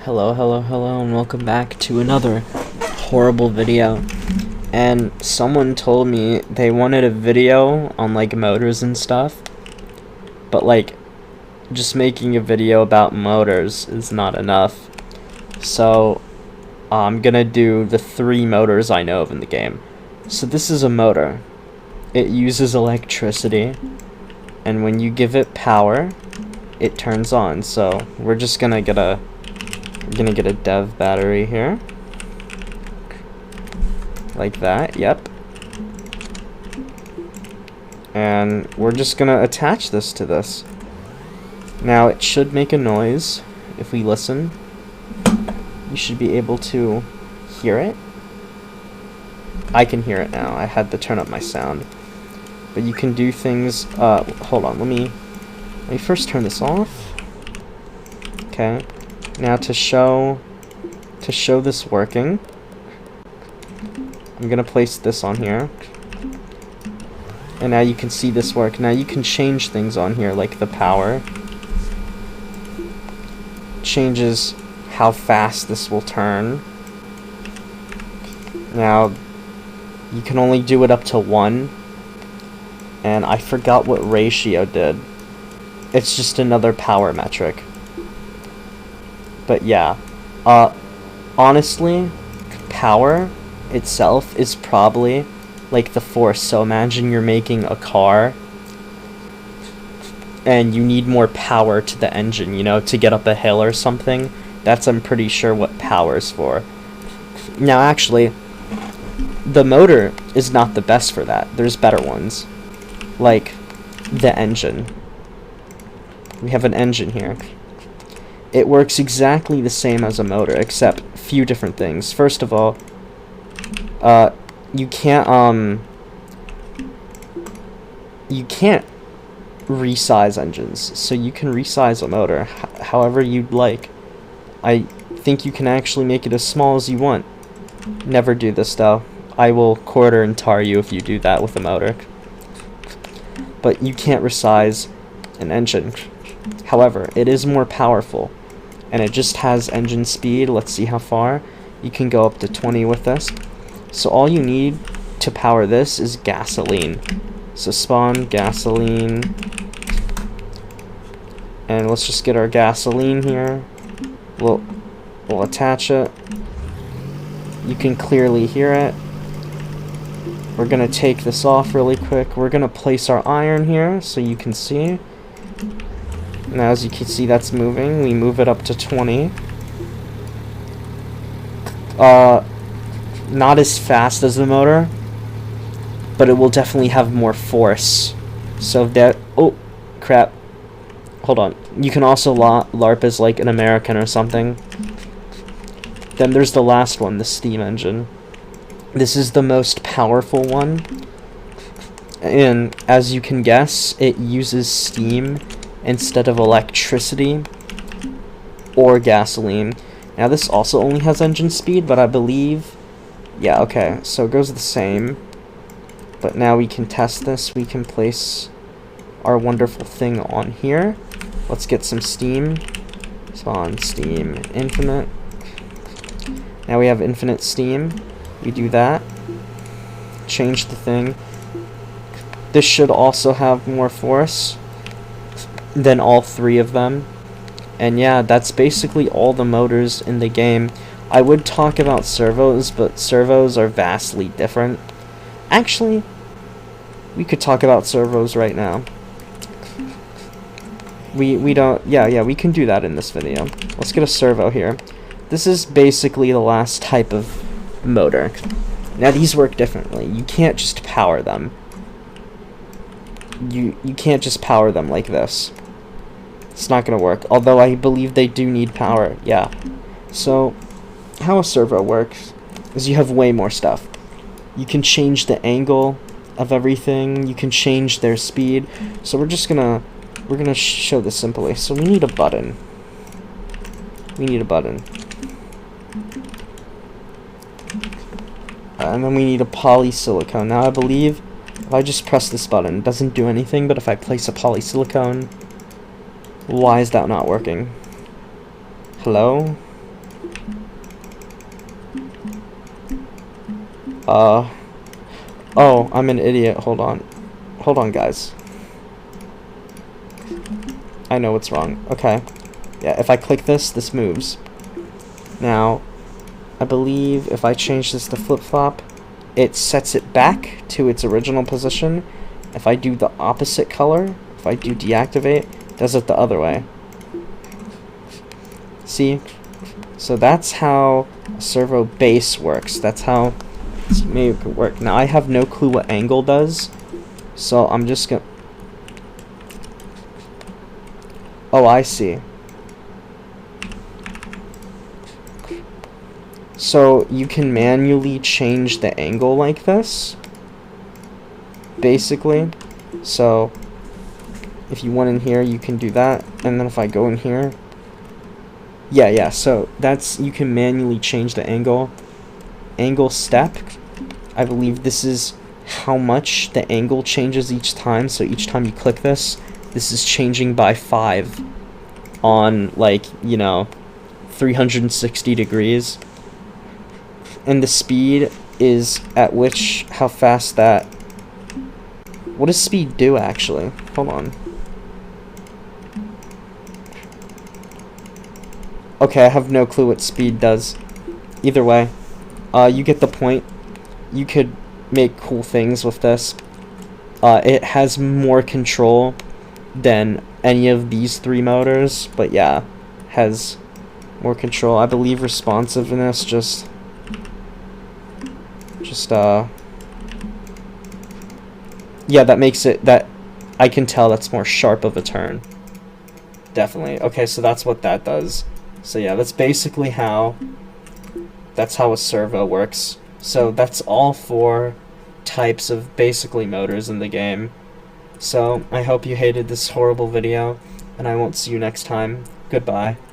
Hello, hello, hello, and welcome back to another horrible video. And someone told me they wanted a video on like motors and stuff, but like just making a video about motors is not enough. So I'm gonna do the 3 motors I know of in the game. So this is a motor. It uses electricity, and when you give it power, it turns on. So we're just gonna get a dev battery here, like that. Yep. And we're just gonna attach this to this. Now it should make a noise if we listen. You should be able to hear it. I can hear it now. I had to turn up my sound. But you can do things. Hold on. Let me first turn this off. Okay. Now to show this working, I'm gonna place this on here. And now you can see this work. Now you can change things on here, like the power. Changes how fast this will turn. Now you can only do it up to 1. And I forgot what ratio did. It's just another power metric. But yeah, honestly, power itself is probably like the force. So imagine you're making a car and you need more power to the engine, you know, to get up a hill or something. That's, I'm pretty sure, what power is for. Now actually, the motor is not the best for that. There's better ones, like the engine. We have an engine here. It works exactly the same as a motor, except a few different things. First of all, you can't resize engines, so you can resize a motor however you'd like. I think you can actually make it as small as you want. Never do this though. I will quarter and tar you if you do that with a motor. But you can't resize an engine. However, it is more powerful, and it just has engine speed. Let's see how far. You can go up to 20 with this. So all you need to power this is gasoline. So spawn gasoline, and let's just get our gasoline here. We'll attach it. You can clearly hear it. We're gonna take this off really quick. We're gonna place our iron here so you can see. Now as you can see, that's moving. We move it up to 20. Not as fast as the motor, but it will definitely have more force. So that, oh crap, hold on. You can also LARP as like an American or something. Then there's the last one, the steam engine. This is the most powerful one, and as you can guess, it uses steam instead of electricity or gasoline. Now this also only has engine speed, but I believe, yeah, okay, so it goes the same. But now we can test this. We can place our wonderful thing on here. Let's get some steam. Spawn steam infinite. Now we have infinite steam. We do that. Change the thing. This should also have more force than all 3 of them. And yeah, that's basically all the motors in the game. I would talk about servos, but servos are vastly different. Actually, we could talk about servos right now. We don't, yeah, we can do that in this video. Let's get a servo here. This is basically the last type of motor. Now these work differently. You can't just power them. You can't just power them like this. It's not gonna work. Although I believe they do need power. Yeah. So how a servo works is you have way more stuff. You can change the angle of everything. You can change their speed. So we're gonna show this simply. So we need a button. We need a button. And then we need a polysilicon. Now I believe if I just press this button, it doesn't do anything, but if I place a polysilicon, why is that not working? Hello? Uh, oh, I'm an idiot. Hold on. Hold on, guys. I know what's wrong. Okay. Yeah, if I click this, this moves. Now, I believe if I change this to flip-flop, it sets it back to its original position. If I do the opposite color, if I do deactivate, it does it the other way. See? So that's how a servo base works. That's how it's made it work. Now, I have no clue what angle does, so I'm just gonna... Oh, I see. So you can manually change the angle like this, basically. So if you want in here, you can do that. And then if I go in here, yeah, so that's, you can manually change the angle. Angle step, I believe this is how much the angle changes each time. So each time you click this, this is changing by 5 on, like, you know, 360 degrees. And the speed is at which, how fast that... What does speed do, actually? Hold on. Okay, I have no clue what speed does. Either way, you get the point. You could make cool things with this. It has more control than any of these 3 motors, but yeah, has more control. I believe responsiveness just yeah, that makes it, that I can tell that's more sharp of a turn. Definitely. Okay, so that's what that does. So yeah, that's basically how, that's how a servo works. So that's all 4 types of basically motors in the game. So I hope you hated this horrible video, and I won't see you next time. Goodbye.